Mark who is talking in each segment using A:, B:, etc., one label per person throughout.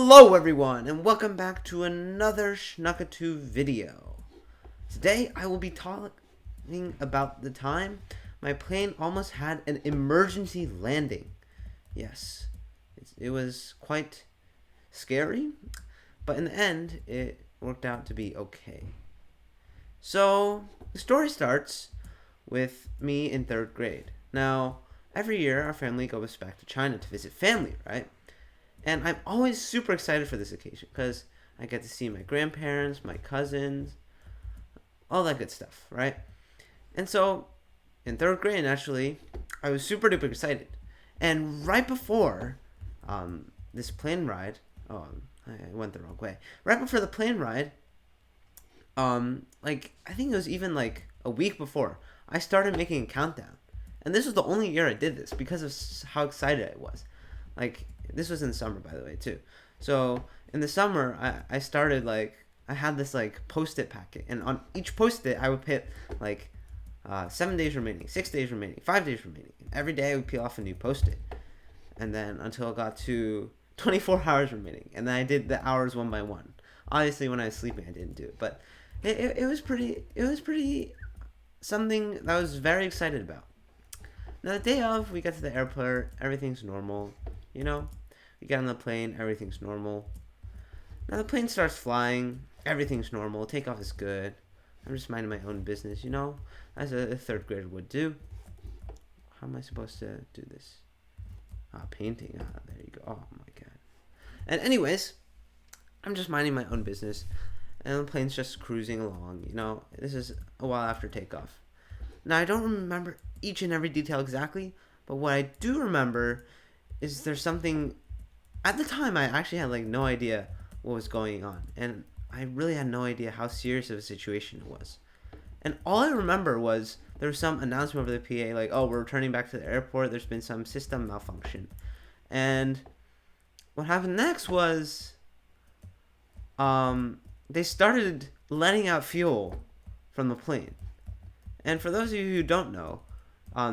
A: Hello everyone, and welcome back to another Schnuckatoo video. Today I will be talking about the time my plane almost had an emergency landing. Yes, it was quite scary, but in the end it worked out to be okay. So the story starts with me in 3rd grade. Now, every year our family goes back to China to visit family, right? And I'm always super excited for this occasion because I get to see my grandparents, my cousins, all that good stuff, right? And so in 3rd grade, actually, I was super duper excited. And right before this plane ride, I went the wrong way. Right before the plane ride, I think it was even like a week before, I started making a countdown. And this was the only year I did this because of how excited I was. This was in summer, by the way, too. So in the summer, I started I had this post-it packet, and on each post-it I would put 7 days remaining, 6 days remaining, 5 days remaining. Every day I would peel off a new post-it, and then until it got to 24 hours remaining, and then I did the hours one by one. Obviously, when I was sleeping, I didn't do it, but it was pretty something that I was very excited about. Now the day of, we get to the airport, everything's normal. We get on the plane, everything's normal. Now the plane starts flying, everything's normal, takeoff is good. I'm just minding my own business, as a 3rd grader would do. How am I supposed to do this? Painting. There you go. Oh my god. And anyways, I'm just minding my own business, and the plane's just cruising along. This is a while after takeoff. Now I don't remember each and every detail exactly, but what I do remember is there's something. At the time, I actually had no idea what was going on, and I really had no idea how serious of a situation it was. And all I remember was there was some announcement over the PA, oh, we're returning back to the airport, there's been some system malfunction. And what happened next was they started letting out fuel from the plane. And for those of you who don't know,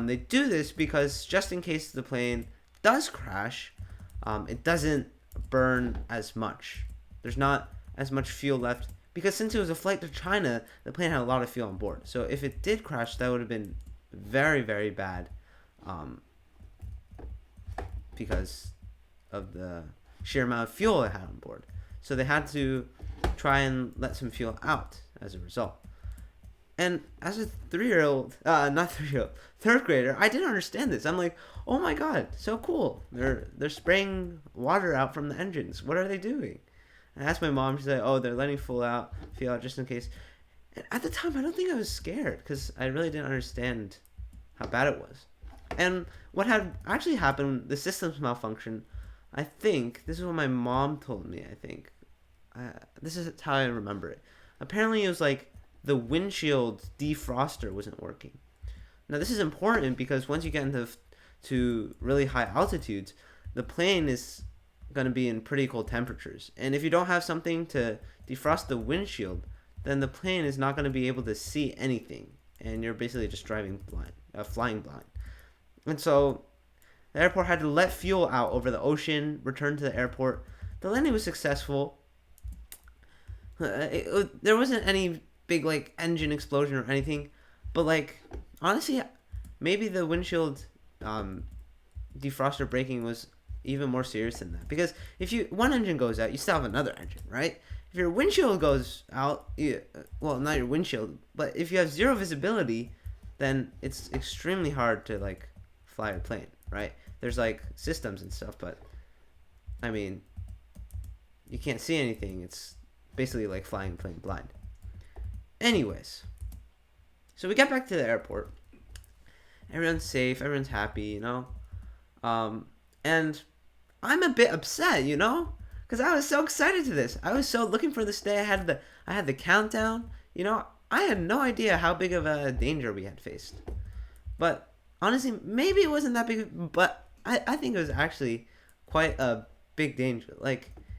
A: they do this because just in case the plane does crash, it doesn't burn as much. There's not as much fuel left because since it was a flight to China, the plane had a lot of fuel on board. So if it did crash, that would have been very, very bad because of the sheer amount of fuel it had on board. So they had to try and let some fuel out as a result. And as a 3rd grader, I didn't understand this. I'm like, oh my god, so cool. They're spraying water out from the engines. What are they doing? I asked my mom. She said, oh, they're letting fuel out just in case. And at the time, I don't think I was scared because I really didn't understand how bad it was. And what had actually happened, the system's malfunction, I think, this is what my mom told me, I think. This is how I remember it. Apparently, it was the windshield defroster wasn't working. Now this is important because once you get into really high altitudes, the plane is going to be in pretty cold temperatures. And if you don't have something to defrost the windshield, then the plane is not going to be able to see anything. And you're basically just flying blind. And so the airport had to let fuel out over the ocean, return to the airport. The landing was successful. There wasn't any big engine explosion or anything, but honestly, maybe the windshield defroster breaking was even more serious than that, because if one engine goes out, you still have another engine, right? If your windshield goes out, well, not your windshield, but if you have zero visibility, then it's extremely hard to fly a plane, right? There's systems and stuff, but I mean, you can't see anything. It's basically flying a plane blind. Anyways, so we get back to the airport. Everyone's safe. Everyone's happy, and I'm a bit upset, because I was so excited to this. I was so looking for this day. I had the countdown. I had no idea how big of a danger we had faced. But honestly, maybe it wasn't that big. But I think it was actually quite a big danger.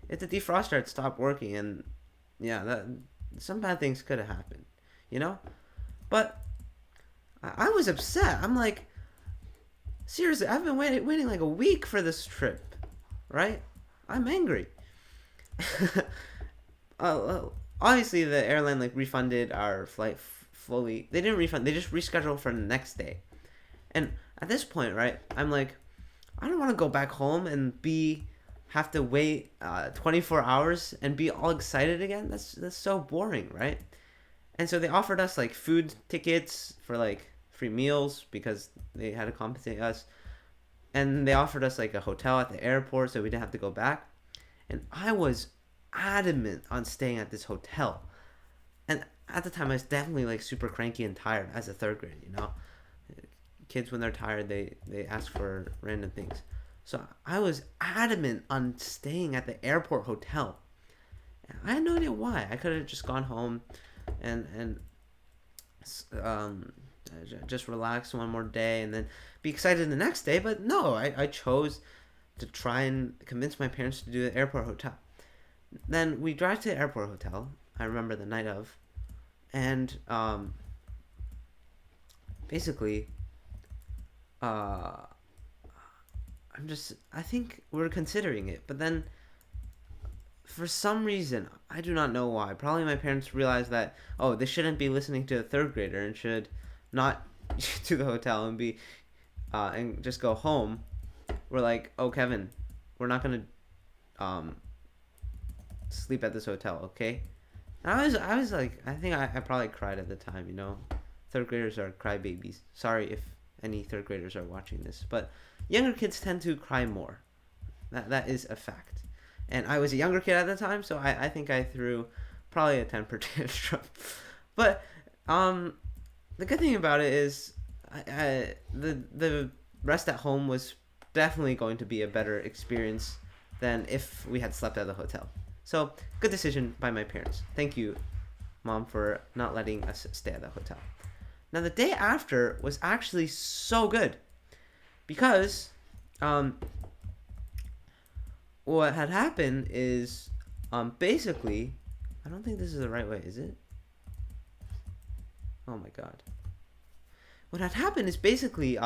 A: If the defroster had stopped working, and some bad things could have happened, But I was upset. I'm seriously, I've been waiting a week for this trip, right? I'm angry. Obviously the airline like refunded our flight fully. They didn't refund. They just rescheduled for the next day. And at this point, right, I'm like, I don't want to go back home and be have to wait 24 hours and be all excited again. That's so boring, right? And so they offered us like food tickets for like free meals because they had to compensate us, and they offered us like a hotel at the airport so we didn't have to go back. And I was adamant on staying at this hotel. And at the time, I was definitely like super cranky and tired as a third grade. Kids when they're tired, they ask for random things. So I was adamant on staying at the airport hotel. I had no idea why. I could have just gone home and um, just relax one more day and then be excited the next day. But no, I chose to try and convince my parents to do the airport hotel. Then we drive to the airport hotel. I remember the night of, and basically, uh, I think we're considering it, but then for some reason, I do not know why. Probably my parents realized that, oh, they shouldn't be listening to a third grader and should not to the hotel and be and just go home. We're like, oh, Kevin, we're not gonna um sleep at this hotel, okay? And I was like, I think I probably cried at the time. Third graders are crybabies. Sorry if any third graders are watching this, but younger kids tend to cry more. That is a fact. And I was a younger kid at the time, so I think I threw probably a temper tantrum. But the good thing about it is the rest at home was definitely going to be a better experience than if we had slept at the hotel. So good decision by my parents. Thank you, Mom, for not letting us stay at the hotel. Now the day after was actually so good because what had happened is basically, I don't think this is the right way, is it? Oh my god. What had happened is basically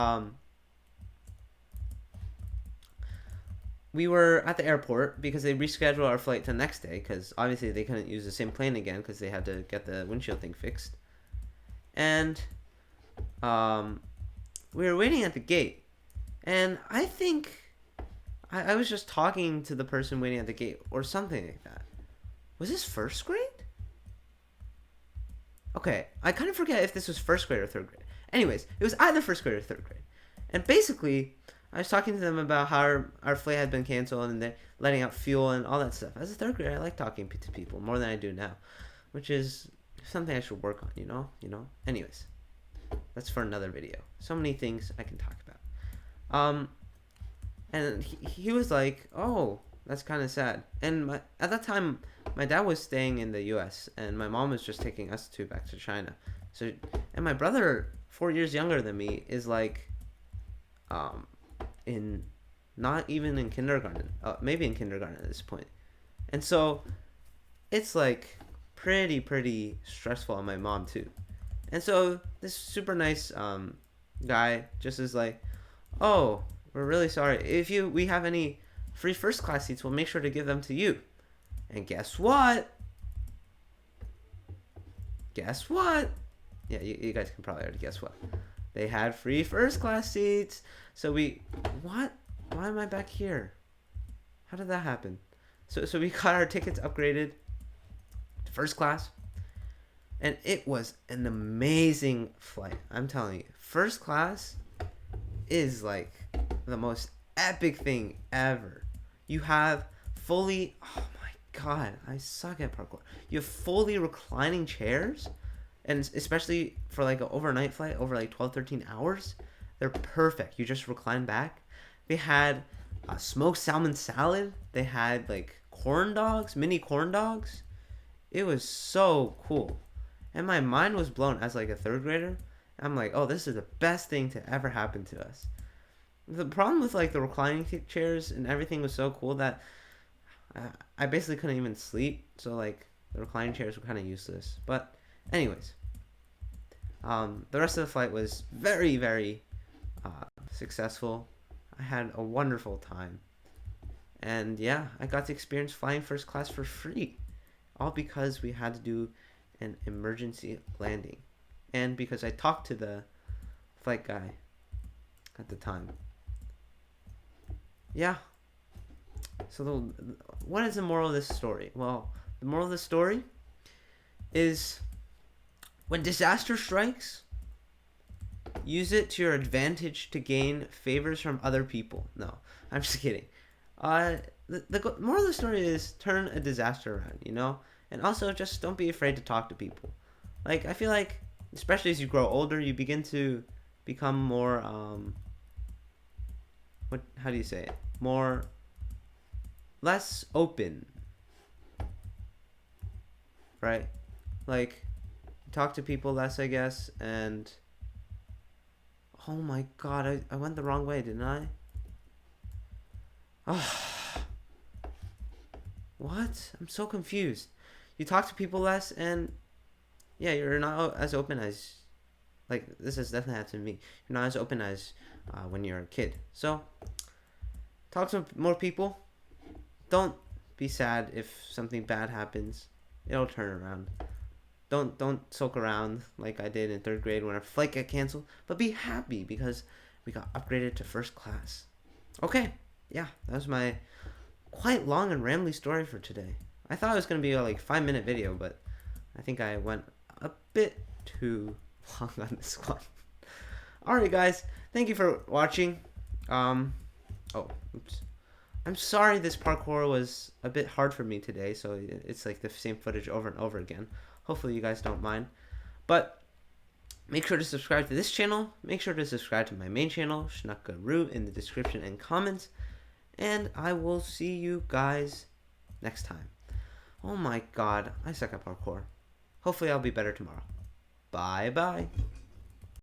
A: we were at the airport because they rescheduled our flight to the next day because obviously they couldn't use the same plane again because they had to get the windshield thing fixed. And we were waiting at the gate, and I think I was just talking to the person waiting at the gate or something like that. Was this first grade? Okay, I kind of forget if this was first grade or third grade. Anyways, it was either first grade or third grade. And basically, I was talking to them about how our flight had been canceled and they're letting out fuel and all that stuff. As a third grader, I like talking to people more than I do now, which is something I should work on, Anyways, that's for another video. So many things I can talk about. And he was like, oh, that's kind of sad. And at that time, my dad was staying in the U.S. and my mom was just taking us two back to China. So, and my brother, 4 years younger than me, is like, in not even in kindergarten, maybe in kindergarten at this point. And so it's like pretty stressful on my mom too. And so this super nice guy just is like, oh, we're really sorry. If we have any free first class seats, we'll make sure to give them to you. And guess what? Yeah, you guys can probably already guess what. They had free first class seats. So what? Why am I back here? How did that happen? So we got our tickets upgraded to first class. And it was an amazing flight. I'm telling you, first class is like the most epic thing ever. You have fully, oh my god, I suck at parkour. You have fully reclining chairs, and especially for like an overnight flight over like 12-13 hours, they're perfect. You just recline back. They had a smoked salmon salad. They had like corn dogs, mini corn dogs. It was so cool. And my mind was blown as like a third grader. I'm like, oh, this is the best thing to ever happen to us. The problem with like the reclining chairs and everything was so cool that I basically couldn't even sleep. So like the reclining chairs were kind of useless. But anyways, the rest of the flight was very successful. I had a wonderful time. And yeah, I got to experience flying first class for free. All because we had to do an emergency landing. And because I talked to the flight guy at the time. Yeah. So what is the moral of this story? Well, the moral of the story is when disaster strikes, use it to your advantage to gain favors from other people. No, I'm just kidding. The moral of the story is turn a disaster around, you know? And also just don't be afraid to talk to people. Like, I feel like, especially as you grow older, you begin to become more, how do you say it? Less open, right? Like, talk to people less, I guess, and oh my god, I went the wrong way, didn't I? Oh, what? I'm so confused. You talk to people less, and yeah, you're not as open as, like, this has definitely happened to me. You're not as open as when you're a kid. So, talk to more people. Don't be sad if something bad happens. It'll turn around. Don't sulk around like I did in third grade when our flight got canceled. But be happy because we got upgraded to first class. Okay, yeah, that was my quite long and rambly story for today. I thought it was gonna be a 5-minute video, but I think I went a bit too long on this one. Alright, guys, thank you for watching. Oops. I'm sorry this parkour was a bit hard for me today, so it's like the same footage over and over again. Hopefully you guys don't mind. But make sure to subscribe to this channel. Make sure to subscribe to my main channel, Schnackaroo, in the description and comments. And I will see you guys next time. Oh my god, I suck at parkour. Hopefully I'll be better tomorrow. Bye bye.